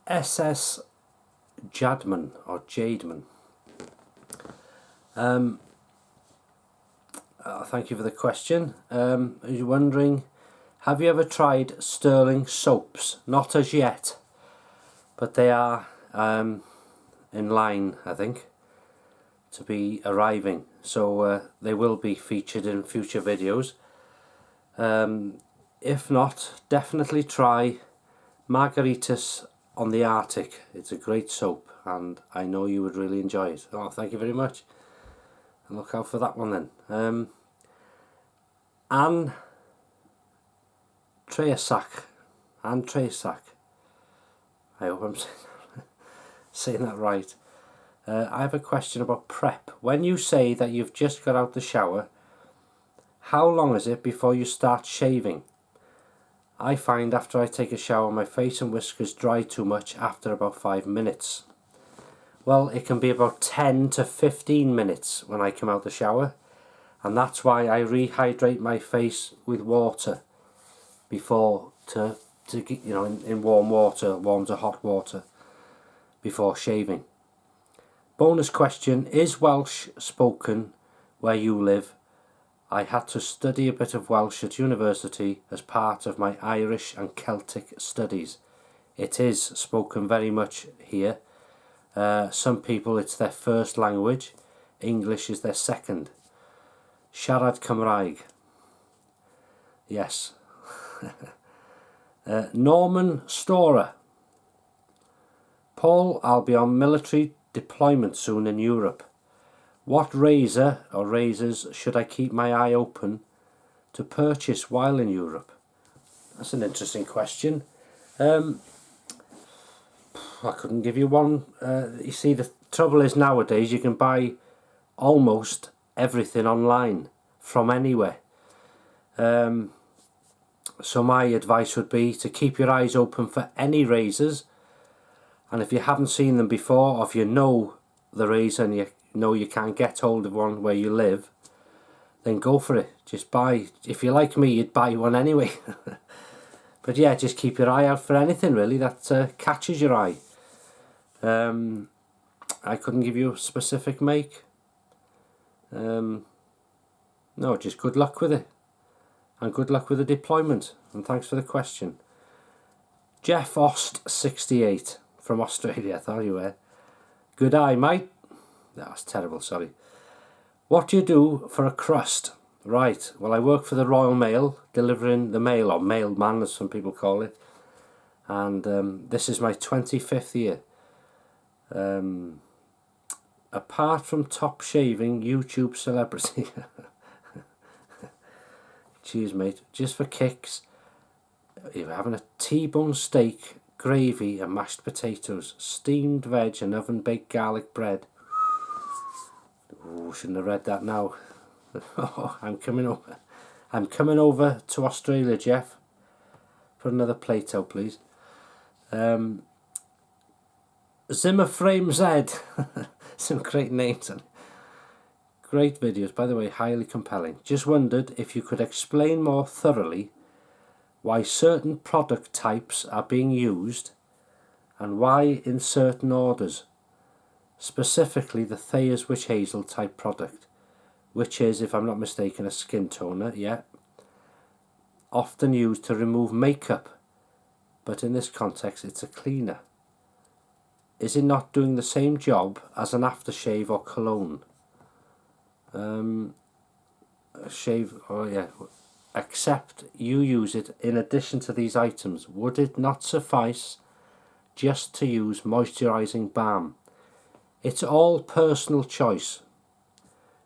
SS Jadman or Jademan. Thank you for the question. You're wondering, have you ever tried sterling soaps? Not as yet, but they are in line, I think, to be arriving. So they will be featured in future videos. If not, definitely try Margaritas on the Arctic. It's a great soap and I know you would really enjoy it. Oh, thank you very much. And look out for that one then. Anne Tresac. I hope I'm saying that right. I have a question about prep. When you say that you've just got out the shower, how long is it before you start shaving? I find after I take a shower my face and whiskers dry too much after about 5 minutes. Well, it can be about 10 to 15 minutes when I come out the shower, and that's why I rehydrate my face with water before to get, you know, in warm water, warm to hot water before shaving. Bonus question, is Welsh spoken where you live? I had to study a bit of Welsh at university as part of my Irish and Celtic studies. It is spoken very much here. Some people it's their first language, English is their second. Siarad Cymraeg. Yes. Norman Storer. Paul, I'll be on military deployment soon in Europe. What razor or razors should I keep my eye open to purchase while in Europe? That's an interesting question. I couldn't give you one. You see, the trouble is nowadays you can buy almost everything online from anywhere. So my advice would be to keep your eyes open for any razors, and if you haven't seen them before, or if you know the razor and you know you can't get hold of one where you live, then go for it. Just buy. If you're like me, you'd buy one anyway. But yeah, just keep your eye out for anything really that catches your eye. I couldn't give you a specific make. No, just good luck with it, and good luck with the deployment, and thanks for the question. Jeff Ost 68 from Australia. I thought you were. Good eye, mate. That's terrible, sorry. What do you do for a crust? Right, well, I work for the Royal Mail, delivering the mail, or mailman as some people call it, and this is my 25th year. Apart from top shaving YouTube celebrity, cheers mate, just for kicks, you're having a T-bone steak, gravy and mashed potatoes, steamed veg and oven baked garlic bread. Oh, shouldn't have read that now. Oh, I'm coming over to Australia, Jeff. Put another plate out, please. Zimmer Frame Z. Some great names and great videos, by the way, highly compelling. Just wondered if you could explain more thoroughly why certain product types are being used and why in certain orders, specifically the Thayer's Witch Hazel type product, which is, if I'm not mistaken, a skin toner, yeah, often used to remove makeup, but in this context it's a cleaner. Is it not doing the same job as an aftershave or cologne? Shave, oh yeah, except you use it in addition to these items. Would it not suffice just to use moisturizing balm? It's all personal choice.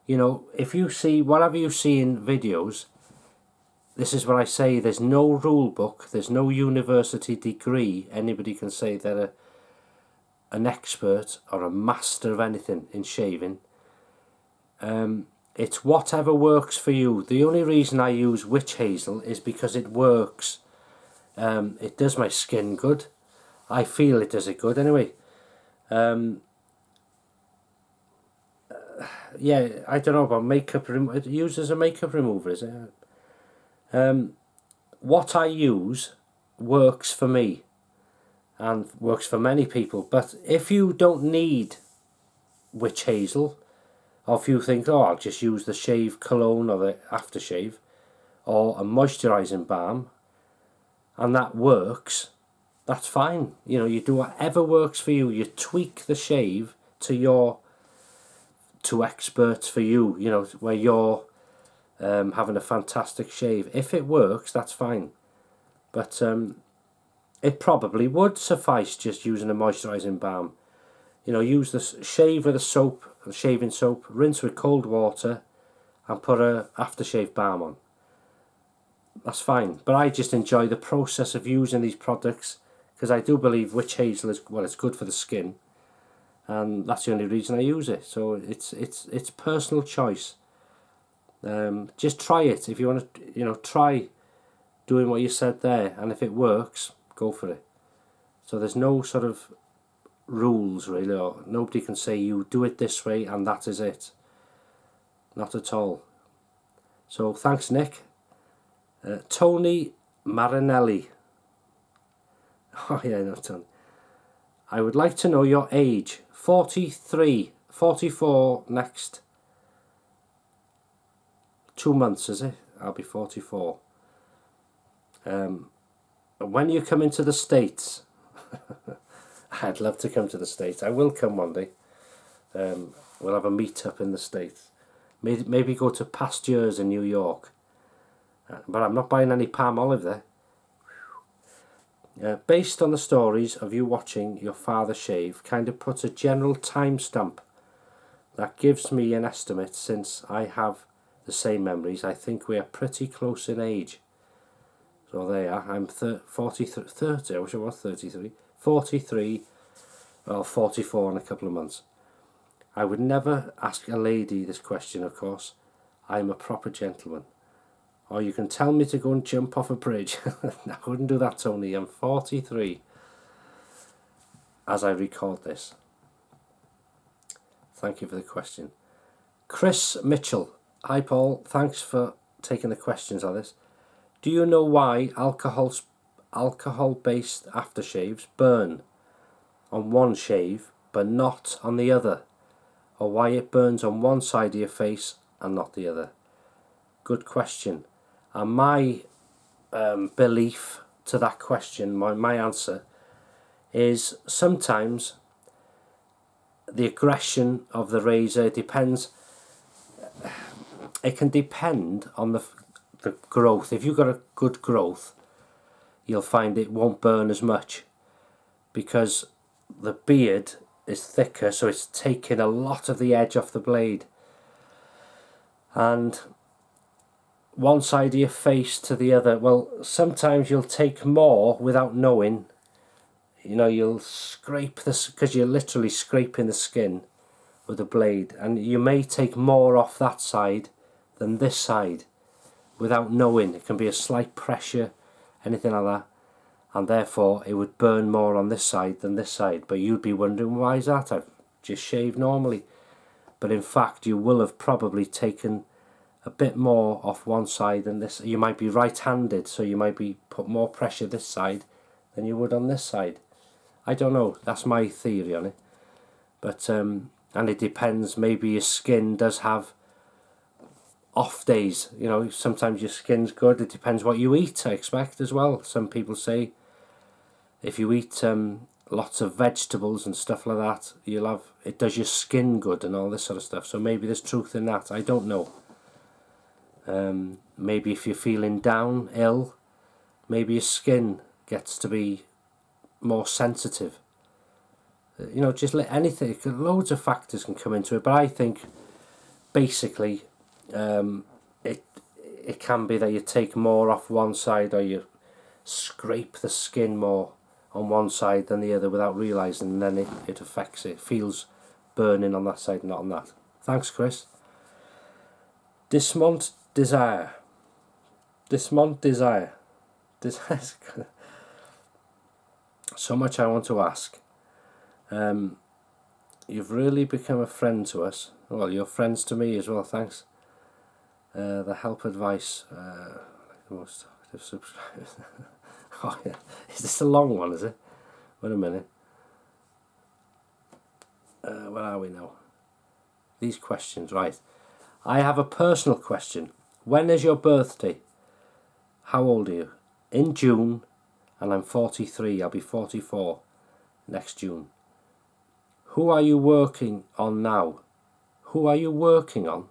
You know, if you see, whatever you see in videos, this is what I say, there's no rule book, there's no university degree anybody can say they're an expert or a master of anything in shaving. It's whatever works for you. The only reason I use witch hazel is because it works. It does my skin good. I feel it does it good anyway. Yeah, I don't know about makeup. It uses as a makeup remover, is it? What I use works for me. and works for many people. But if you don't need witch hazel, or if you think, oh, I'll just use the shave cologne or the aftershave or a moisturising balm, and that works, that's fine. You know, you do whatever works for you. You tweak the shave to experts for you, you know, where you're having a fantastic shave. If it works, that's fine. But it probably would suffice just using a moisturising balm. You know, use the shave with a soap, shaving soap, rinse with cold water, and put a aftershave balm on. That's fine. But I just enjoy the process of using these products, because I do believe witch hazel is, well, it's good for the skin, and that's the only reason I use it. So it's personal choice. Just try it if you want to. You know, try doing what you said there, and if it works, go for it. So there's no sort of rules really, or nobody can say you do it this way and that is it. Not at all. So thanks, Nick. Tony Marinelli. Oh yeah, no, Tony. I would like to know your age. 43, 44 next 2 months, is it? I'll be 44. When you come into the States, I'd love to come to the States. I will come one day. We'll have a meet up in the States. Maybe go to Pastures in New York. But I'm not buying any palm olive there. Based on the stories of you watching your father shave, kind of puts a general timestamp that gives me an estimate. Since I have the same memories, I think we are pretty close in age. So there you are. I'm 30, I wish I was 33. 43, well, 44 in a couple of months. I would never ask a lady this question, of course. I'm a proper gentleman. Or you can tell me to go and jump off a bridge. I wouldn't do that, Tony. I'm 43 as I record this. Thank you for the question. Chris Mitchell. Hi, Paul. Thanks for taking the questions on this. Do you know why alcohol-based aftershaves burn on one shave but not on the other? Or why it burns on one side of your face and not the other? Good question. And my belief to that question, my answer, is sometimes the aggression of the razor depends. It can depend on the growth. If you've got a good growth, you'll find it won't burn as much, because the beard is thicker, so it's taking a lot of the edge off the blade. And one side of your face to the other, well, sometimes you'll take more without knowing. You know, you'll scrape this, because you're literally scraping the skin with a blade, and you may take more off that side than this side without knowing. It can be a slight pressure, anything like that, and therefore it would burn more on this side than this side. But you'd be wondering, why is that? I've just shaved normally. But in fact, you will have probably taken a bit more off one side than this. You might be right-handed, so you might be put more pressure this side than you would on this side. I don't know. That's my theory on it. But and it depends. Maybe your skin does have off days. You know, sometimes your skin's good. It depends what you eat, I expect, as well. Some people say if you eat lots of vegetables and stuff like that, you'll have, it does your skin good and all this sort of stuff. So maybe there's truth in that. I don't know. Maybe if you're feeling down, ill, maybe your skin gets to be more sensitive. You know, just let anything, loads of factors can come into it. But I think basically it can be that you take more off one side, or you scrape the skin more on one side than the other without realising, and then it affects it. It feels burning on that side, not on that. Thanks, Chris. Dismont Desire. So much I want to ask. You've really become a friend to us. Well, you're friends to me as well, thanks. The help advice, the most active subscribers. Oh yeah, is this a long one, is it? Wait a minute. Where are we now? These questions, right. I have a personal question. When is your birthday? How old are you? In June, and I'm 43. I'll be 44 next June. Who are you working on now? Who are you working on?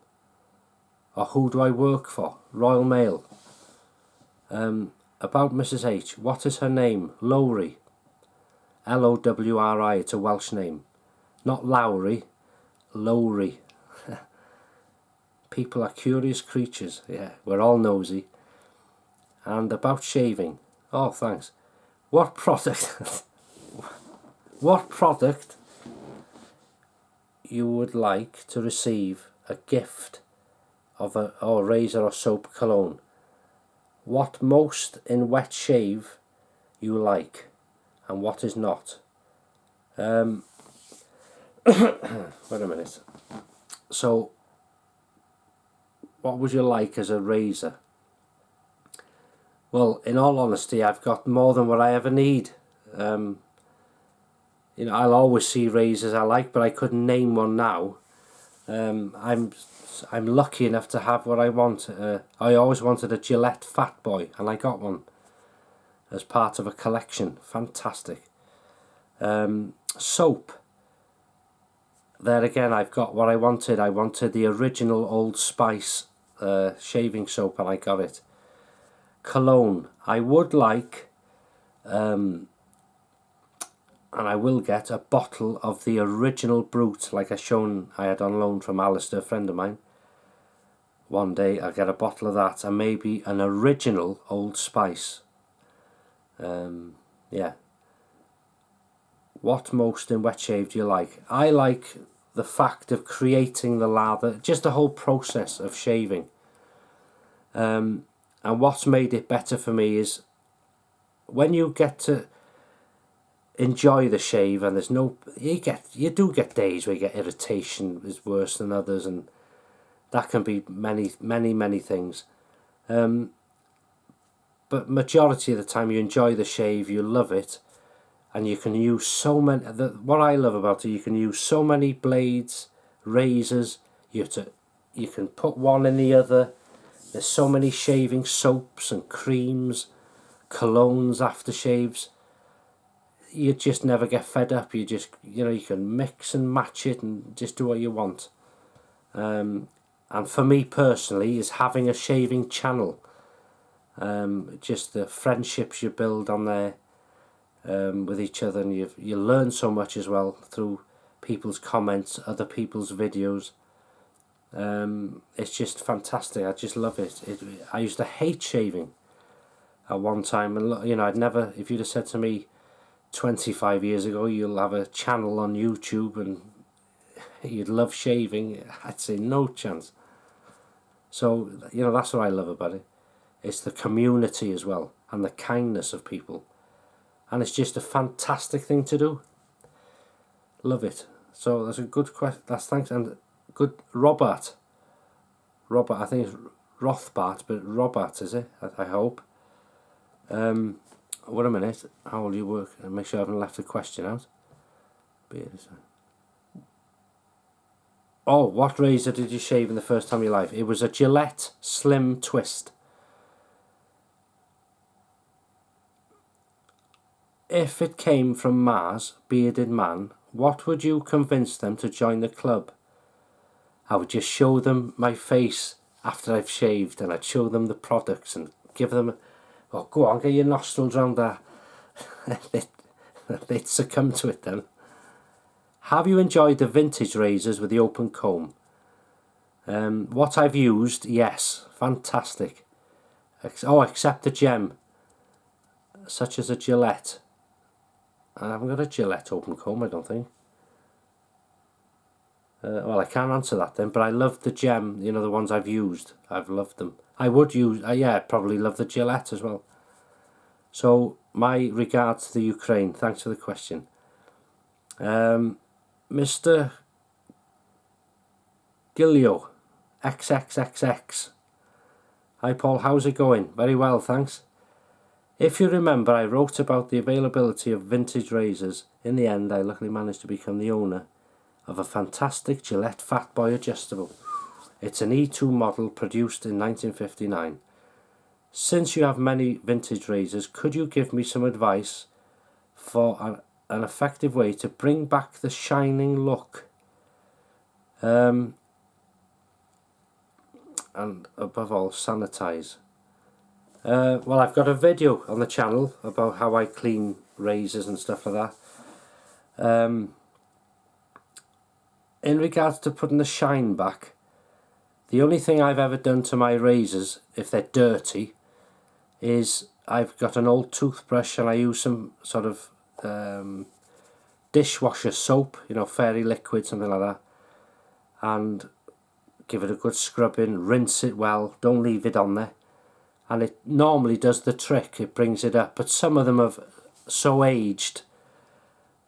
Or who do I work for? Royal Mail. About Mrs. H. What is her name? Lowry. Lowri. It's a Welsh name. Not Lowry. Lowry. People are curious creatures. Yeah, we're all nosy. And about shaving. Oh, thanks. What product? What product you would like to receive a gift of a razor or soap cologne? What most in wet shave you like, and what is not? Wait a minute. So, what would you like as a razor? Well, in all honesty, I've got more than what I ever need. You know, I'll always see razors I like, but I couldn't name one now. I'm lucky enough to have what I want. I always wanted a Gillette Fat Boy, and I got one as part of a collection. Fantastic. Soap. There again, I've got what I wanted. I wanted the original Old Spice shaving soap, and I got it. Cologne. I would like, and I will get a bottle of the original Brute, like I had on loan from Alistair, a friend of mine. One day I'll get a bottle of that, and maybe an original Old Spice. Yeah. What most in wet shave do you like? I like the fact of creating the lather, just the whole process of shaving. And what's made it better for me is when you get to enjoy the shave, and there's no, you do get days where you get irritation is worse than others, and that can be many things. But majority of the time you enjoy the shave, you love it, and you can use so many. What I love about it, you can use so many blades, razors. You can put one in the other. There's so many shaving soaps and creams, colognes, aftershaves. You just never get fed up. You just, you can mix and match it and just do what you want. And for me personally, is having a shaving channel. Just the friendships you build on there with each other, and you learn so much as well through people's comments, other people's videos. It's just fantastic. I just love it. I used to hate shaving at one time, and I'd never, if you'd have said to me 25 years ago you'll have a channel on YouTube and you'd love shaving, I'd say no chance. So that's what I love about it. It's the community as well, and the kindness of people, and it's just a fantastic thing to do. Love it. So that's a good question. That's thanks. And good. Robert, I think it's Rothbart, but Robert, is it? I hope. Wait a minute. How will you work? And make sure I haven't left the question out. Oh, what razor did you shave in the first time in your life? It was a Gillette Slim Twist. If it came from Mars, bearded man, what would you convince them to join the club? I would just show them my face after I've shaved, and I'd show them the products and give them, oh, go on, get your nostrils round that. They'd succumb to it then. Have you enjoyed the vintage razors with the open comb? What I've used, yes, fantastic. Except the gem, such as a Gillette. I haven't got a Gillette open comb, I don't think. Well, I can't answer that then, but I love the gem, the ones I've used. I've loved them. I would use, probably love the Gillette as well. So, my regards to the Ukraine. Thanks for the question. Mr. Gilio, XXXX. Hi Paul, how's it going? Very well, thanks. If you remember, I wrote about the availability of vintage razors. In the end, I luckily managed to become the owner of a fantastic Gillette Fat Boy adjustable. It's an E2 model produced in 1959. Since you have many vintage razors, could you give me some advice for an effective way to bring back the shining look? And above all, sanitize. Well, I've got a video on the channel about how I clean razors and stuff like that. In regards to putting the shine back, the only thing I've ever done to my razors, if they're dirty, is I've got an old toothbrush and I use some sort of dishwasher soap, you know, fairy liquid, something like that, and give it a good scrubbing, rinse it well, don't leave it on there, and it normally does the trick, it brings it up. But some of them have so aged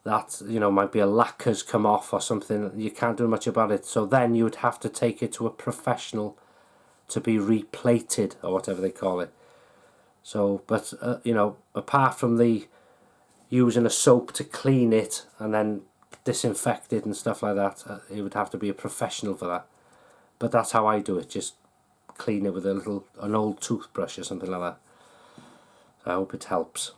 that, you know, might be a lacquer's come off or something, you can't do much about it, so then you would have to take it to a professional to be replated, or whatever they call it. So, but you know, apart from the using a soap to clean it and then disinfect it and stuff like that, it would have to be a professional for that. But that's how I do it, just clean it with an old toothbrush or something like that. So I hope it helps.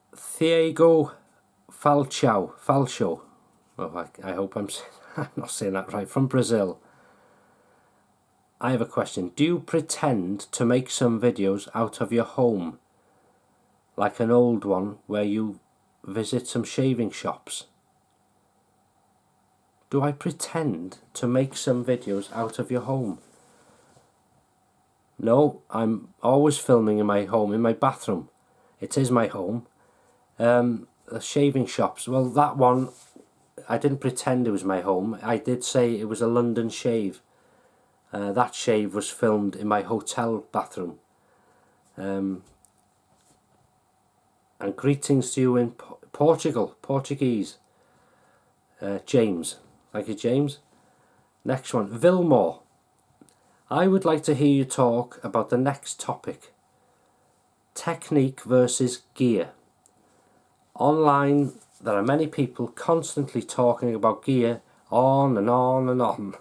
Thiago Falcho. Well, I hope I'm not saying that right. From Brazil. I have a question. Do you pretend to make some videos out of your home? Like an old one where you visit some shaving shops? Do I pretend to make some videos out of your home? No, I'm always filming in my home, in my bathroom. It is my home. The shaving shops, well, that one, I didn't pretend it was my home. I did say it was a London shave. That shave was filmed in my hotel bathroom. And greetings to you in Portuguese. James. Thank you, James. Next one, Vilmore. I would like to hear you talk about the next topic. Technique versus gear. Online, there are many people constantly talking about gear on and on and on.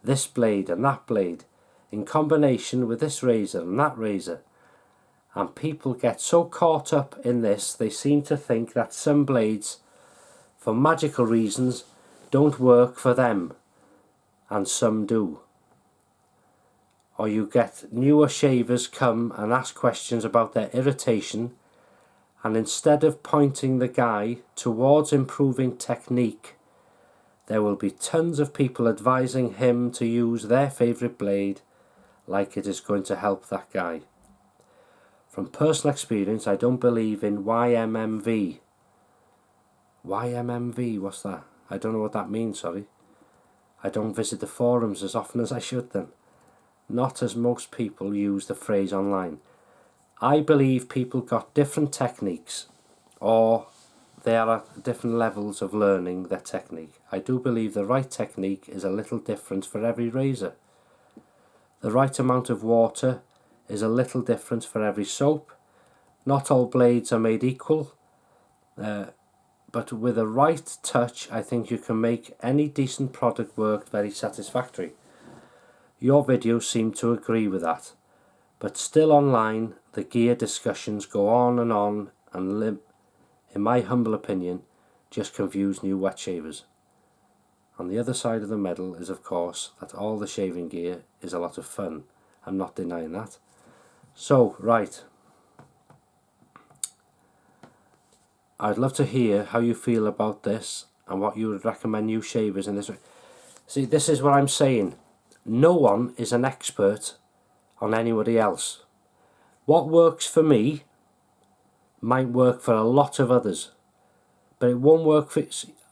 This blade and that blade, in combination with this razor and that razor. And people get so caught up in this, they seem to think that some blades, for magical reasons, don't work for them, and some do. Or you get newer shavers come and ask questions about their irritation, and instead of pointing the guy towards improving technique, there will be tons of people advising him to use their favourite blade like it is going to help that guy. From personal experience, I don't believe in YMMV. YMMV, what's that? I don't know what that means, sorry. I don't visit the forums as often as I should then. Not as most people use the phrase online. I believe people got different techniques, or they are at different levels of learning their technique. I do believe the right technique is a little different for every razor. The right amount of water is a little different for every soap. Not all blades are made equal, but with a right touch, I think you can make any decent product work very satisfactory. Your videos seem to agree with that, but still online, the gear discussions go on and in my humble opinion, just confuse new wet shavers. On the other side of the medal is, of course, that all the shaving gear is a lot of fun. I'm not denying that. So, right. I'd love to hear how you feel about this and what you would recommend new shavers in this. See, this is what I'm saying. No one is an expert on anybody else. What works for me might work for a lot of others, but it won't work for...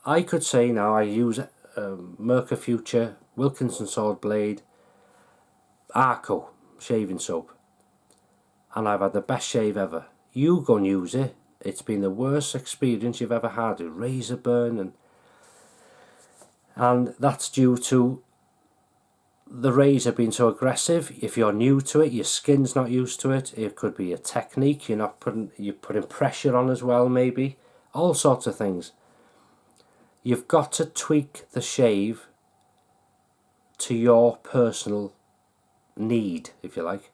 I could say now I use Merca Future, Wilkinson Sword Blade, Arco shaving soap, and I've had the best shave ever. You go and use it, it's been the worst experience you've ever had, a razor burn, and that's due to the razor being so aggressive. If you're new to it, your skin's not used to it. It could be a technique. You're putting pressure on as well, maybe. All sorts of things. You've got to tweak the shave to your personal need, if you like.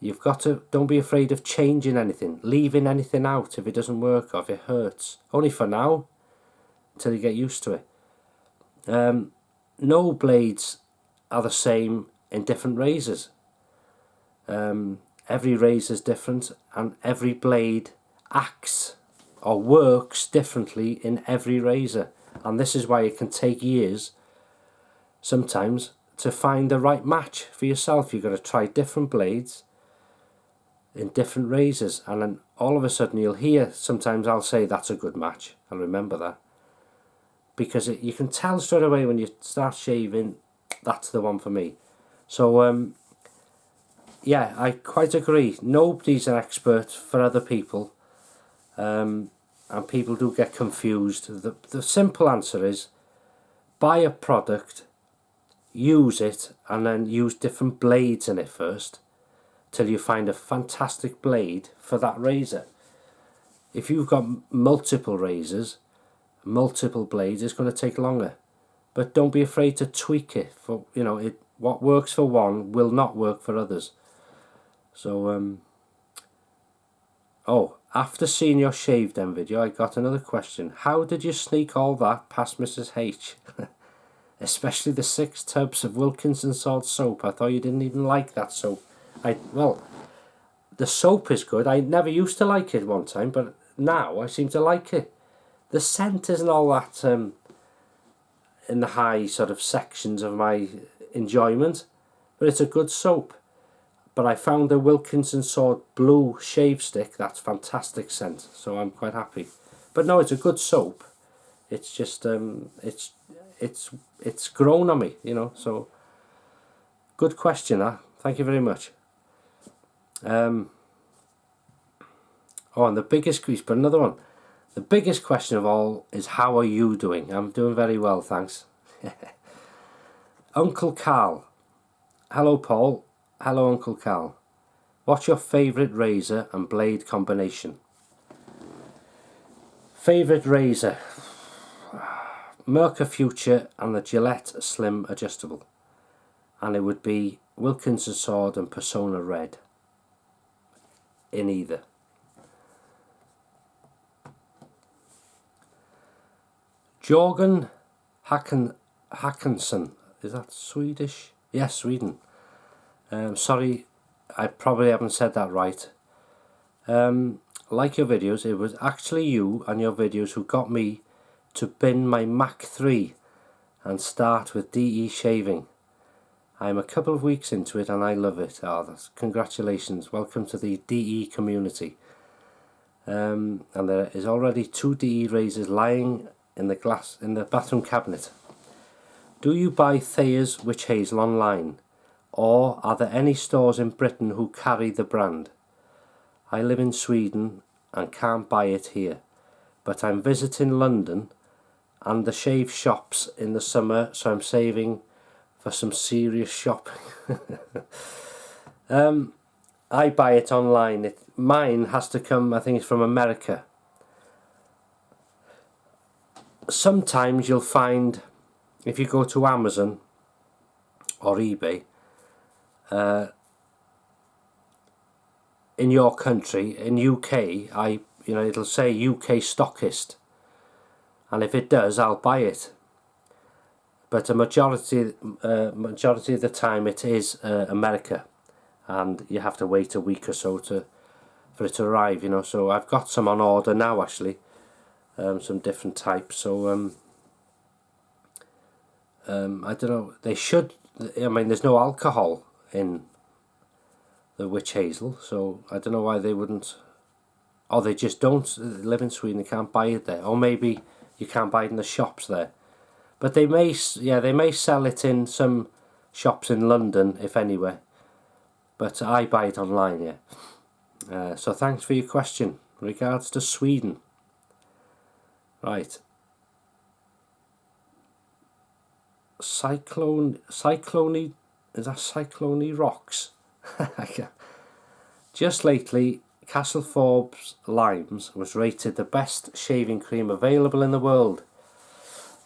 You've got to, don't be afraid of changing anything, leaving anything out if it doesn't work or if it hurts. Only for now, until you get used to it. No blades are the same in different razors. Every razor is different, and every blade acts or works differently in every razor, and this is why it can take years sometimes to find the right match for yourself. You've got to try different blades in different razors, and then all of a sudden you'll hear, sometimes I'll say that's a good match. I'll remember that, because you can tell straight away when you start shaving, that's the one for me. So yeah, I quite agree. Nobody's an expert for other people, and people do get confused. The simple answer is, buy a product, use it, and then use different blades in it first till you find a fantastic blade for that razor. If you've got multiple razors, multiple blades, it's going to take longer. But don't be afraid to tweak it. For what works for one will not work for others. So oh, after seeing your shave den video, I got another question. How did you sneak all that past Mrs. H? Especially the 6 tubs of Wilkinson salt soap. I thought you didn't even like that soap. Well, the soap is good. I never used to like it one time, but now I seem to like it. The scent isn't all that in the high sort of sections of my enjoyment, but it's a good soap. But I found the Wilkinson Sword Blue shave stick. That's fantastic scent, so I'm quite happy. But no, it's a good soap. It's just it's grown on me, so good question. Thank you very much. Oh, and the biggest question, but another one. The biggest question of all is, how are you doing? I'm doing very well, thanks. Uncle Carl. Hello, Paul. Hello, Uncle Carl. What's your favourite razor and blade combination? Favourite razor? Merca Future and the Gillette Slim Adjustable. And it would be Wilkinson Sword and Persona Red. In either. Jorgen Hackenson, is that Swedish? Yes, Sweden. Sorry, I probably haven't said that right. Like your videos, it was actually you and your videos who got me to bin my Mach 3 and start with DE shaving. I'm a couple of weeks into it and I love it. Congratulations, welcome to the DE community. And there is already 2 DE razors lying in the bathroom cabinet. Do you buy Thayer's Witch Hazel online, or are there any stores in Britain who carry the brand? I live in Sweden and can't buy it here, but I'm visiting London and the shave shops in the summer, so I'm saving for some serious shopping. I buy it online. Mine has to come, I think it's from America. Sometimes you'll find, if you go to Amazon or eBay, in your country, in UK, it'll say UK stockist, and if it does, I'll buy it. But a majority of the time, it is America, and you have to wait a week or so for it to arrive. So I've got some on order now, actually. Some different types, so I don't know, they should, there's no alcohol in the witch hazel, so I don't know why they wouldn't, or they just don't live in Sweden, they can't buy it there, or maybe you can't buy it in the shops there, but they may sell it in some shops in London, if anywhere, but I buy it online, yeah. So thanks for your question, regards to Sweden. Right. Cyclone Is that Cyclone Rocks? Just lately, Castle Forbes Limes was rated the best shaving cream available in the world.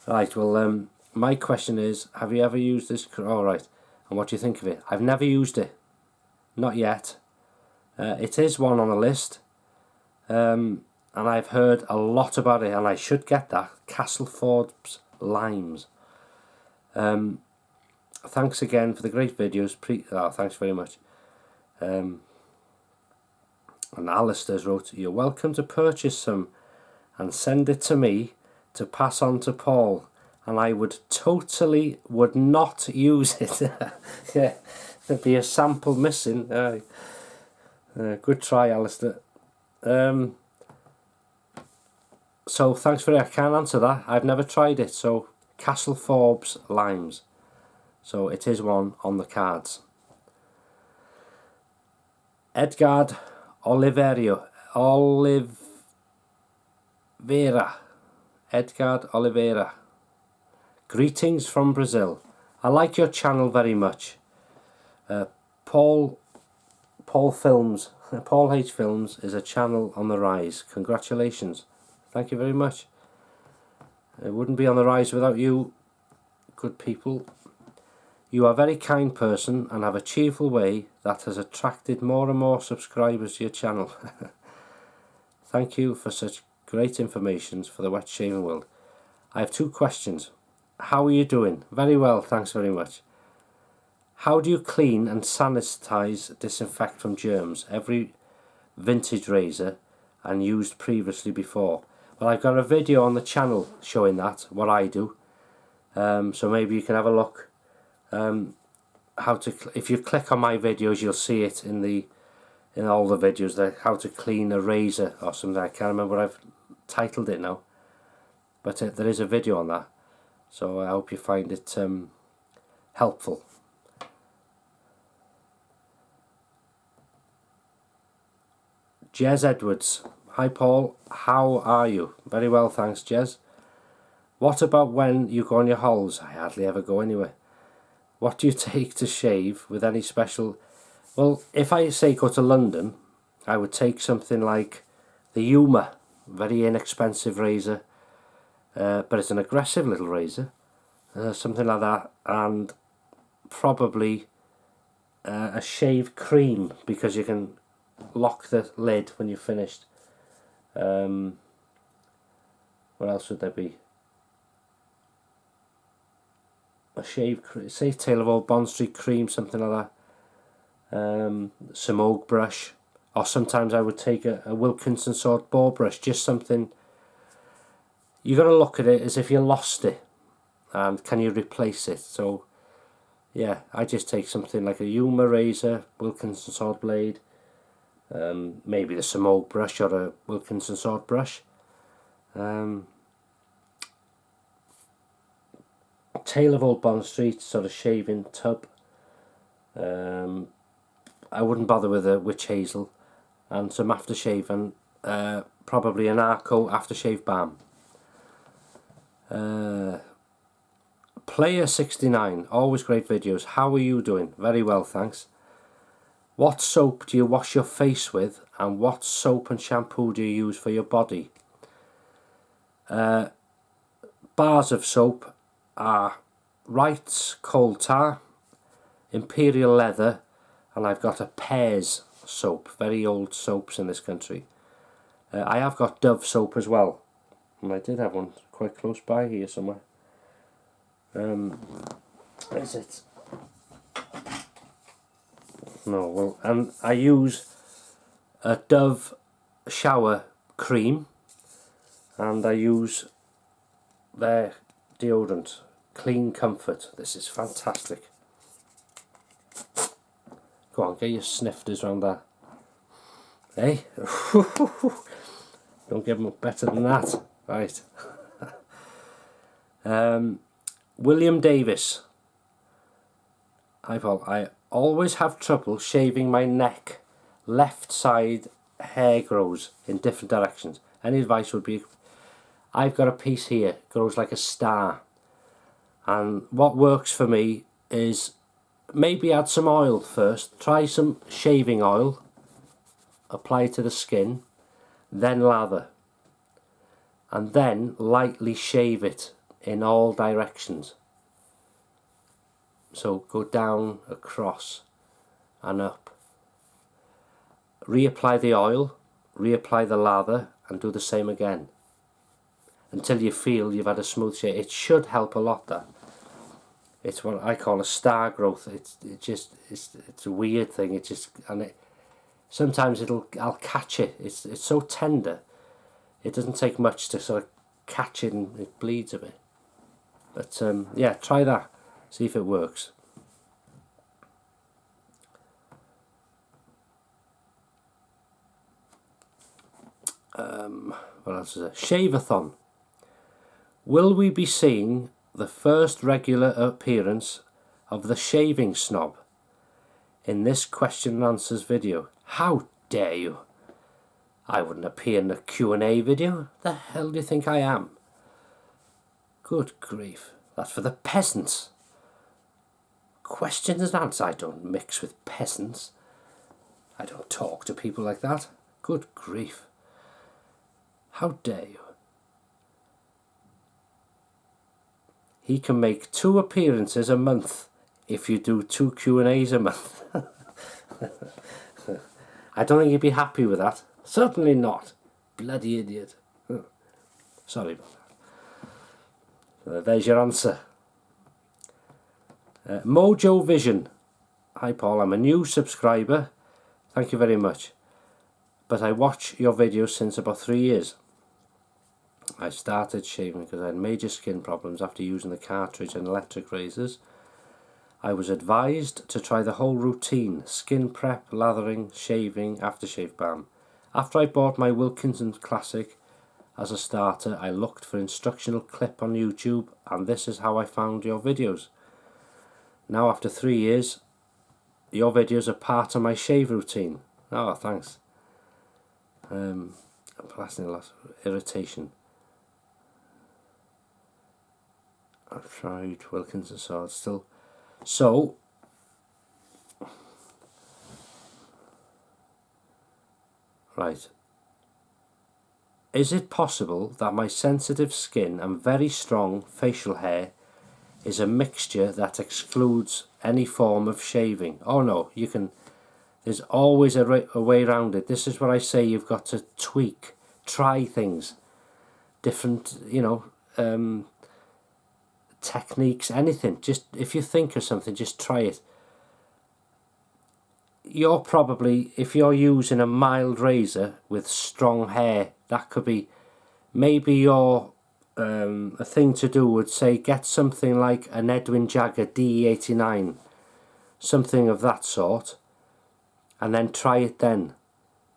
Right, well, my question is, have you ever used this? All right, and what do you think of it? I've never used it, not yet. It is one on the list, and I've heard a lot about it, and I should get that. Castle Forbes Limes. Thanks again for the great videos. Thanks very much. And Alistair's wrote, "You're welcome to purchase some and send it to me to pass on to Paul, and I would not use it." Yeah, there'd be a sample missing. Good try, Alistair. So thanks for it. I can't answer that. I've never tried it. So Castle Forbes Limes. So it is one on the cards. Edgard Edgard Oliveira. Greetings from Brazil. I like your channel very much. Paul H Films is a channel on the rise. Congratulations. Thank you very much. It wouldn't be on the rise without you, good people. You are a very kind person and have a cheerful way that has attracted more and more subscribers to your channel. Thank you for such great information for the wet shaving world. I have 2 questions. How are you doing? Very well, thanks very much. How do you clean and sanitize, disinfect from germs every vintage razor and used previously before? Well, I've got a video on the channel showing that, what I do. So maybe you can have a look. If you click on my videos, you'll see it in all the videos, like how to clean a razor or something. I can't remember what I've titled it now, but there is a video on that, so I hope you find it helpful. Jez Edwards. Hi Paul, how are you? Very well, thanks Jez. What about when you go on your holidays? I hardly ever go anywhere. What do you take to shave with any special... Well, if I say go to London, I would take something like the Yuma, very inexpensive razor, but it's an aggressive little razor, something like that, and probably a shave cream, because you can lock the lid when you're finished. What else would there be? A shave, say Tail of Old Bond Street cream, something like that. Some oak brush, or sometimes I would take a Wilkinson sword bore brush, just something. You got to look at it as if you lost it, and can you replace it? So yeah, I just take something like a Yuma razor, Wilkinson sword blade, maybe the some oak brush or a Wilkinson sword brush. Tail of Old Bond Street sort of shaving tub. I wouldn't bother with a witch hazel, and some aftershave, and probably an Arco aftershave balm. Player 69, always great videos. How are you doing? Very well, thanks. What soap do you wash your face with, and what soap and shampoo do you use for your body? Bars of soap are Wright's Coal Tar, Imperial Leather, and I've got a Pears soap, very old soaps in this country. I have got Dove soap as well, and I did have one quite close by here somewhere. Is it? No, well, and I use a Dove shower cream, and I use their deodorant, Clean Comfort. This is fantastic. Go on, get your snifters around that. Hey? Don't give them better than that. Right. William Davis. Hi Paul. I always have trouble shaving my neck. Left side hair grows in different directions. Any advice would be... I've got a piece here, grows like a star. And what works for me is maybe add some oil first. Try some shaving oil, apply it to the skin, then lather, and then lightly shave it in all directions. So go down, across and up. Reapply the oil, reapply the lather, and do the same again until you feel you've had a smooth shave. It should help a lot, that. It's what I call a star growth. It's a weird thing. Sometimes I'll catch it. It's so tender. It doesn't take much to sort of catch it, and it bleeds a bit. But yeah, try that. See if it works. What else is there? Shave-a-thon. Will we be seeing the first regular appearance of the shaving snob in this question and answers video? How dare you? I wouldn't appear in a Q&A video. The hell do you think I am? Good grief. That's for the peasants. Questions and answers. I don't mix with peasants. I don't talk to people like that. Good grief. How dare you? He can make 2 appearances a month if you do 2 Q&As a month. I don't think he'd be happy with that. Certainly not. Bloody idiot. Sorry about that. There's your answer. Mojo Vision. Hi Paul, I'm a new subscriber. Thank you very much. But I watch your videos since about 3 years. I started shaving because I had major skin problems after using the cartridge and electric razors. I was advised to try the whole routine: skin prep, lathering, shaving, aftershave balm. After I bought my Wilkinson Classic as a starter, I looked for instructional clip on YouTube, and this is how I found your videos. Now after 3 years, your videos are part of my shave routine. Oh, thanks. Blasting a lot of irritation. I've tried Wilkinson sword still. So right, is it possible that my sensitive skin and very strong facial hair is a mixture that excludes any form of shaving? Oh no, you can, there's always a way around it. This is what I say, you've got to tweak, try things, different, you know, techniques, anything. Just if you think of something, just try it. You're probably, if you're using a mild razor with strong hair, that could be, maybe your a thing to do would say get something like an Edwin Jagger DE89, something of that sort, and then try it then.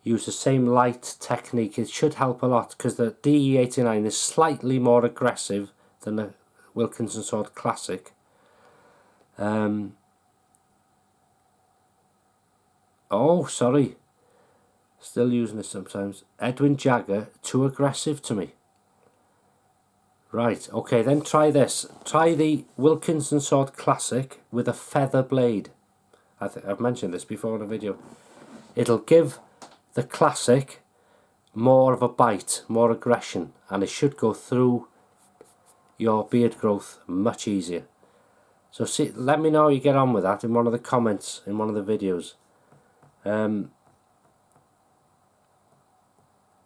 Use the same light technique. It should help a lot, because the DE89 is slightly more aggressive than the Wilkinson Sword Classic. Oh, sorry. Still using it sometimes. Edwin Jagger, too aggressive to me. Right, okay, then try this. Try the Wilkinson Sword Classic with a feather blade. I've mentioned this before in a video. It'll give the Classic more of a bite, more aggression, and it should go through your beard growth much easier. So see, let me know how you get on with that in one of the comments in one of the videos.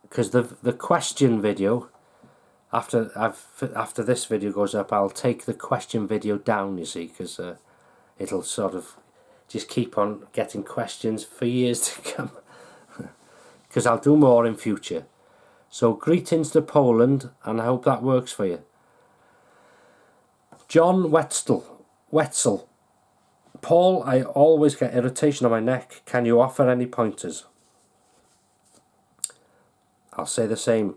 Because the question video, after this video goes up, I'll take the question video down, you see, because it'll sort of just keep on getting questions for years to come. Because I'll do more in future. So greetings to Poland, and I hope that works for you. John Wetzel. Paul, I always get irritation on my neck. Can you offer any pointers? I'll say the same.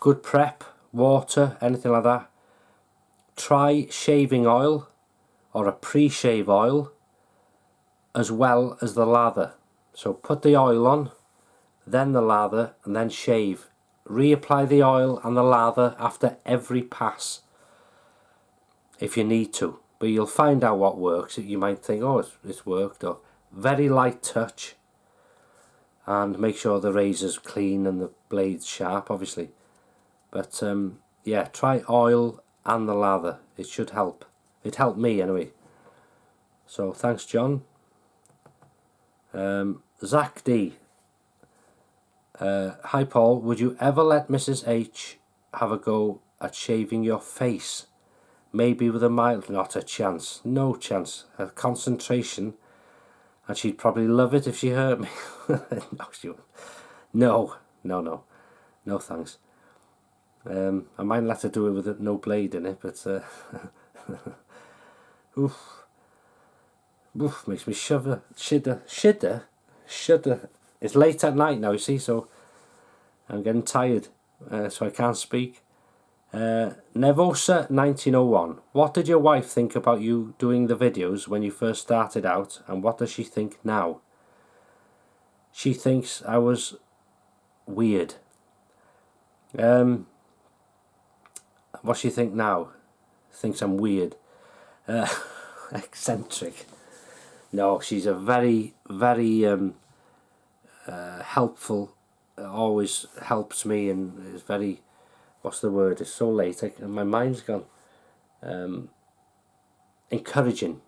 Good prep, water, anything like that. Try shaving oil or a pre-shave oil as well as the lather. So put the oil on, then the lather, and then shave. Reapply the oil and the lather after every pass if you need to, but you'll find out what works. You might think, oh, it's worked. Or very light touch, and make sure the razor's clean and the blade's sharp, obviously. But yeah, try oil and the lather. It should help. It helped me anyway. So thanks, John. Zach D. Hi Paul, would you ever let Mrs. H have a go at shaving your face? Maybe with a mild... Not a chance. No chance. Her concentration, and she'd probably love it if she hurt me. No, she wouldn't. No, no, no. No thanks. I might let her do it with no blade in it, but oof. Oof, makes me shudder. Shudder. It's late at night now, you see, so I'm getting tired, so I can't speak. Nevosa 1901. What did your wife think about you doing the videos when you first started out, and what does she think now? She thinks I was weird. What she think now? Thinks I'm weird. Eccentric. No, she's a very, very helpful. Always helps me and is very... What's the word? It's so late. My mind's gone. Encouraging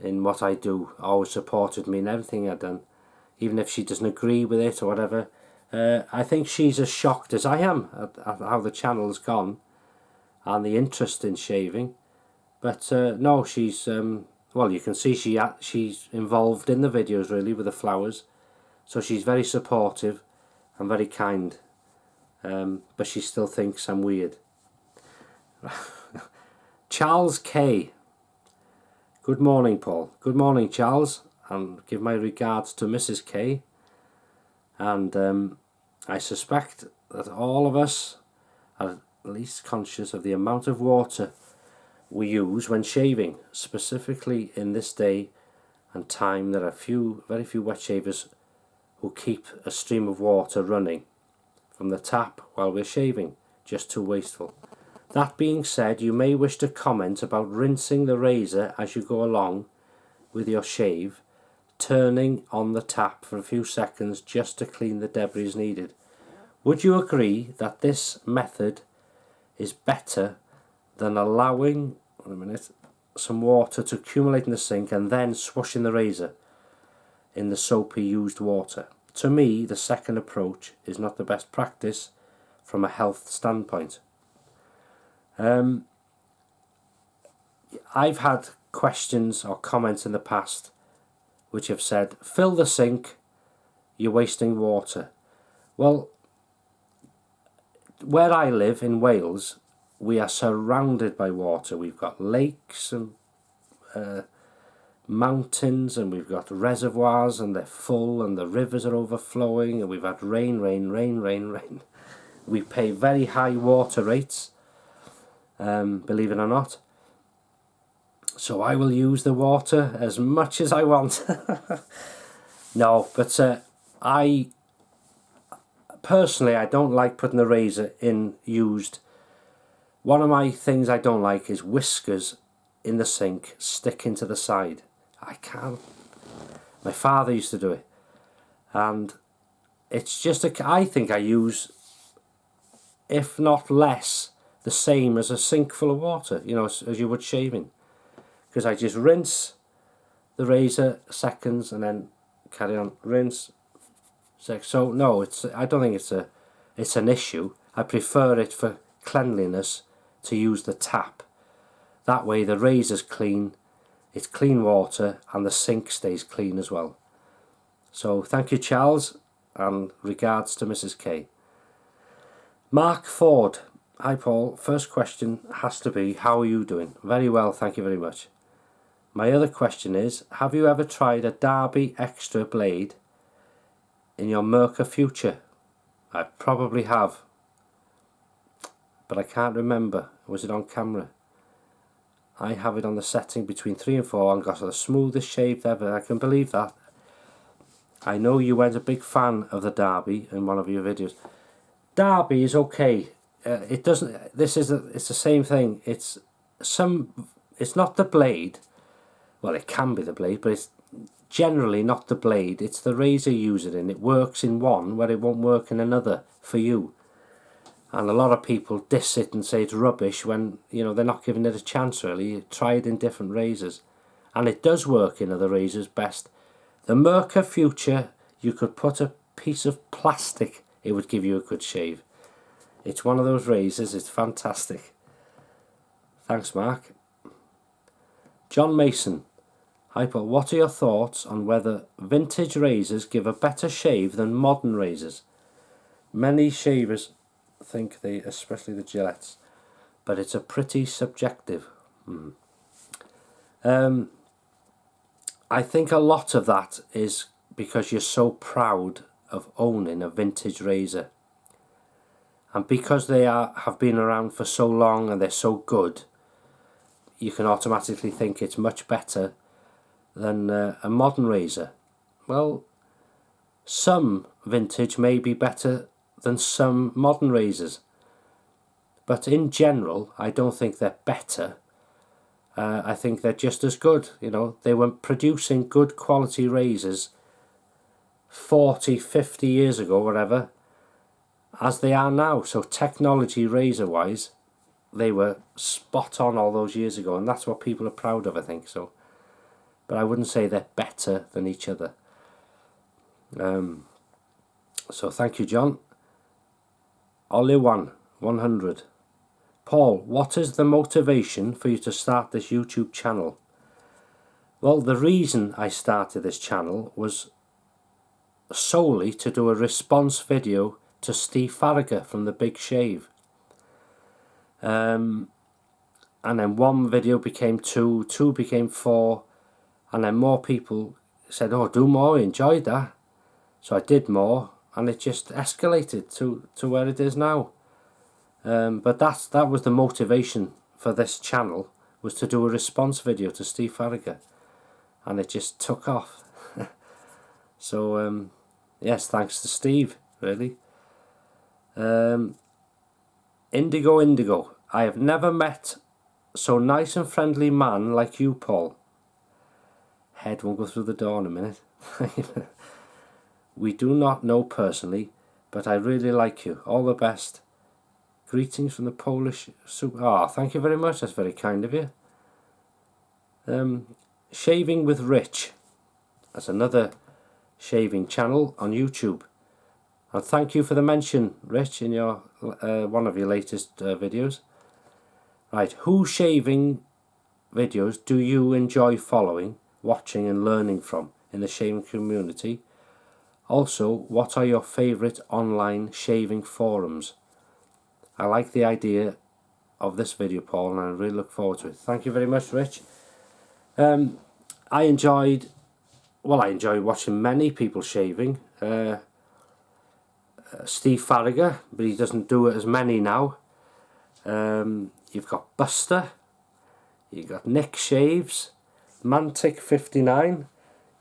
in what I do. Always supported me in everything I've done. Even if she doesn't agree with it or whatever. I think she's as shocked as I am at how the channel's gone. And the interest in shaving. But no, she's... well, you can see she's involved in the videos really with the flowers. So she's very supportive and very kind. But she still thinks I'm weird. Charles K. Good morning, Paul. Good morning, Charles. And give my regards to Mrs. K. And I suspect that all of us are at least conscious of the amount of water we use when shaving. Specifically in this day and time, there are very few wet shavers who keep a stream of water running from the tap while we're shaving. Just too wasteful. That being said, you may wish to comment about rinsing the razor as you go along with your shave, turning on the tap for a few seconds just to clean the debris needed. Would you agree that this method is better than allowing some water to accumulate in the sink and then swashing the razor in the soapy used water? To me, the second approach is not the best practice from a health standpoint. I've had questions or comments in the past which have said, fill the sink, you're wasting water. Well, where I live in Wales, we are surrounded by water. We've got lakes and mountains, and we've got reservoirs, and they're full, and the rivers are overflowing, and we've had rain. We pay very high water rates, believe it or not. So I will use the water as much as I want. No, but I personally, I don't like putting the razor in used. One of my things I don't like is whiskers in the sink sticking to the side. I can't. My father used to do it, and it's just I think I use, if not less, the same as a sink full of water, you know, as you would shaving, because I just rinse the razor seconds and then carry on, rinse. So no, I don't think it's an issue. I prefer it for cleanliness to use the tap. That way the razor's clean, it's clean water, and the sink stays clean as well. So thank you, Charles, and regards to Mrs. K. Mark Ford. Hi Paul, first question has to be, how are you doing? Very well, thank you very much. My other question is, have you ever tried a Derby Extra blade in your Merca Future? I probably have, but I can't remember. Was it on camera? I have it on the setting between 3 and 4 and got the smoothest shave ever. I can believe that. I know you weren't a big fan of the Derby in one of your videos. Derby is okay. It doesn't. It's the same thing. It's some it's not the blade. Well, it can be the blade, but it's generally not the blade. It's the razor you use it in. It works in one where it won't work in another for you. And a lot of people diss it and say it's rubbish when, you know, they're not giving it a chance really. You try it in different razors. And it does work in other razors best. The Merkur Future, you could put a piece of plastic, it would give you a good shave. It's one of those razors, it's fantastic. Thanks, Mark. John Mason. Hi Paul, what are your thoughts on whether vintage razors give a better shave than modern razors? Many shavers think they, especially the Gillettes, but it's a pretty subjective. I think a lot of that is because you're so proud of owning a vintage razor, and because they have been around for so long and they're so good, you can automatically think it's much better than a modern razor. Well, some vintage may be better than some modern razors, but in general I don't think they're better. I think they're just as good. You know, they were producing good quality razors 40, 50 years ago, whatever, as they are now. So technology razor wise, they were spot on all those years ago, and that's what people are proud of, I think. So, but I wouldn't say they're better than each other. So thank you, John. Ollie1 100. Paul, what is the motivation for you to start this YouTube channel? Well, the reason I started this channel was solely to do a response video to Steve Farragher from The Big Shave. And then one video became two, two became four, and then more people said, oh, do more, I enjoyed that. So I did more, and it just escalated to where it is now. But that was the motivation for this channel, was to do a response video to Steve Farragher, and it just took off. So yes, thanks to Steve, really. Indigo, I have never met so nice and friendly man like you, Paul. Head won't go through the door in a minute. We do not know personally, but I really like you. All the best. Greetings from the Polish super. Ah, thank you very much. That's very kind of you. Shaving with Rich. That's another shaving channel on YouTube. And thank you for the mention, Rich, in your one of your latest videos. Right, whose shaving videos do you enjoy following, watching and learning from in the shaving community? Also, what are your favourite online shaving forums? I like the idea of this video, Paul, and I really look forward to it. Thank you very much, Rich. I enjoy watching many people shaving. Steve Farragher, but he doesn't do it as many now. You've got Buster, you've got Nick Shaves, Mantic59,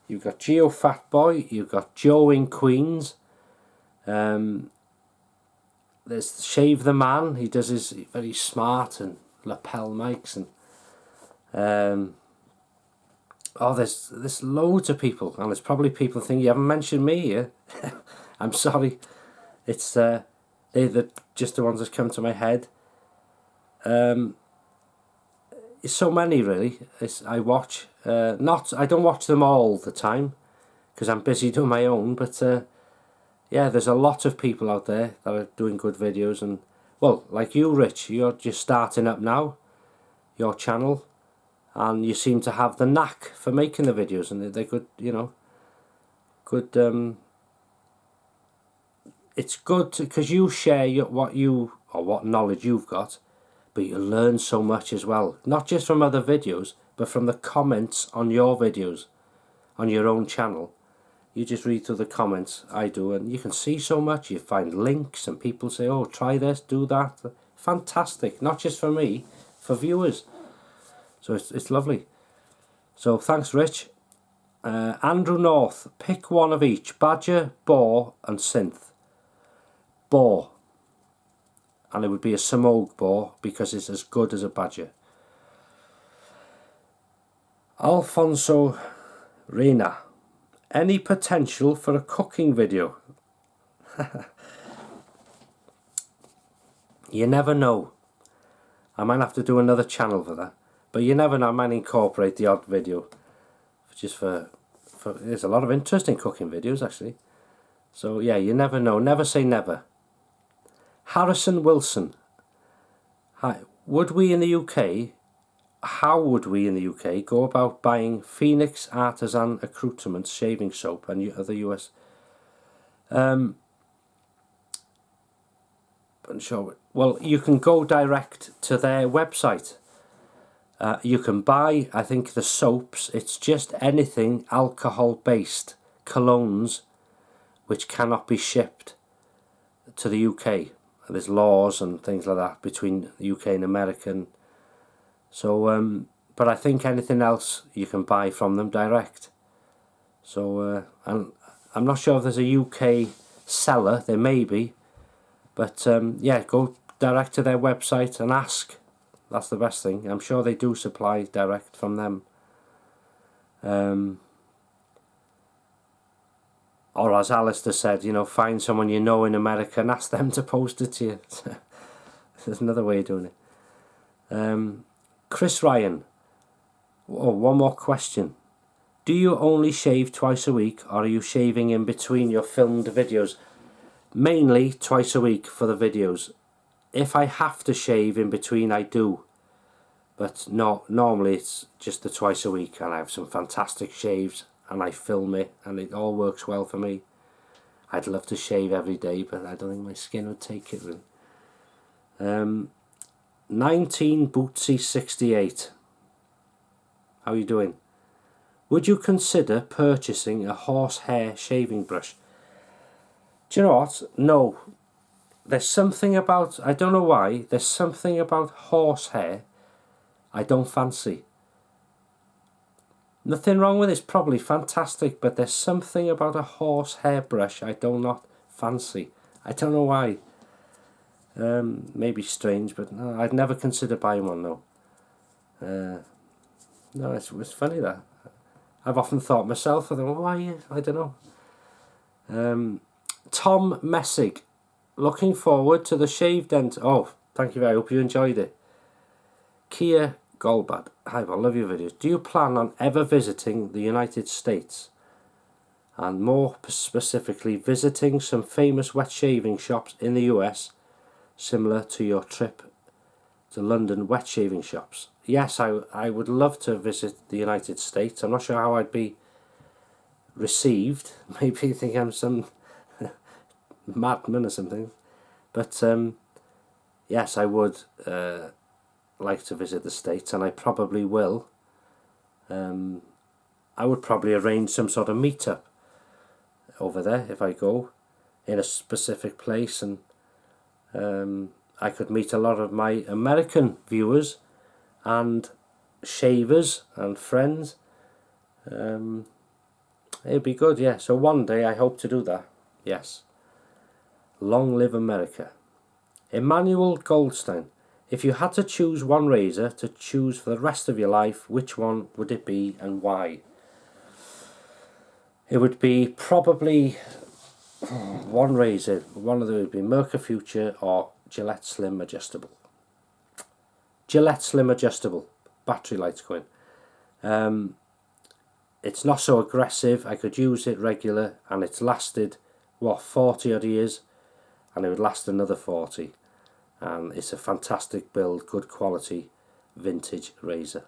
you've got Geo Fatboy, you've got Joe in Queens. There's Shave the Man. He does his very smart and lapel mics, and oh, there's loads of people, and there's probably people thinking you haven't mentioned me here. I'm sorry. It's they're just the ones that come to my head. It's so many really. I watch. I don't watch them all the time because I'm busy doing my own, but. Yeah, there's a lot of people out there that are doing good videos, and well, like you, Rich, you're just starting up now, your channel, and you seem to have the knack for making the videos, and they're good, you know, good. It's good because you share what knowledge you've got, but you learn so much as well, not just from other videos, but from the comments on your videos, on your own channel. You just read through the comments, I do, and you can see so much. You find links and people say, oh, try this, do that. Fantastic, not just for me, for viewers. So it's lovely. So thanks, Rich. Andrew North, pick one of each, badger, boar and synth. Boar. And it would be a Samogue boar because it's as good as a badger. Alfonso Reina, any potential for a cooking video? You never know. I might have to do another channel for that, but you never know. I might incorporate the odd video just for there's a lot of interesting cooking videos actually. So yeah, you never know. Never say never. Harrison Wilson, hi. Would we in the UK, how would we in the UK go about buying Phoenix Artisan Accoutrements shaving soap and other US? Well, you can go direct to their website. You can buy, I think, the soaps. It's just anything alcohol based colognes which cannot be shipped to the UK. There's laws and things like that between the UK and American. So but I think anything else you can buy from them direct. So and I'm not sure if there's a UK seller. There may be, but yeah, go direct to their website and ask. That's the best thing. I'm sure they do supply direct from them. Or as Alistair said, you know, find someone you know in America and ask them to post it to you. There's another way of doing it. Chris Ryan. Oh, one more question. Do you only shave twice a week, or are you shaving in between your filmed videos? Mainly twice a week for the videos. If I have to shave in between, I do. But no, normally it's just the twice a week, and I have some fantastic shaves, and I film it, and it all works well for me. I'd love to shave every day, but I don't think my skin would take it really. 19 Bootsy 68. How are you doing? Would you consider purchasing a horsehair shaving brush? Do you know what? No. There's something about, I don't know why, there's something about horsehair I don't fancy. Nothing wrong with it, it's probably fantastic, but there's something about a horsehair brush I do not fancy. I don't know why. Maybe strange, but no, I'd never consider buying one though. No, it's funny that. I've often thought myself, I thought, why? I don't know. Tom Messig, looking forward to the shave dent. Oh, thank you, I hope you enjoyed it. Kia Golbad, hi, I love your videos. Do you plan on ever visiting the United States? And more specifically, visiting some famous wet shaving shops in the US, similar to your trip to London wet shaving shops? Yes, I would love to visit the United States. I'm not sure how I'd be received. Maybe you think I'm some madman or something. But yes, I would like to visit the States, and I probably will. I would probably arrange some sort of meetup over there if I go in a specific place, and I could meet a lot of my American viewers and shavers and friends. It'd be good, yeah. So one day I hope to do that. Yes. Long live America. Emmanuel Goldstein, if you had to choose one razor to choose for the rest of your life, which one would it be and why? It would be probably one razor. One of them would be Merca Future or Gillette Slim Adjustable. Gillette Slim Adjustable. Battery light's going. It's not so aggressive. I could use it regular, and it's lasted, what, 40 odd years, and it would last another 40. And it's a fantastic build, good quality vintage razor.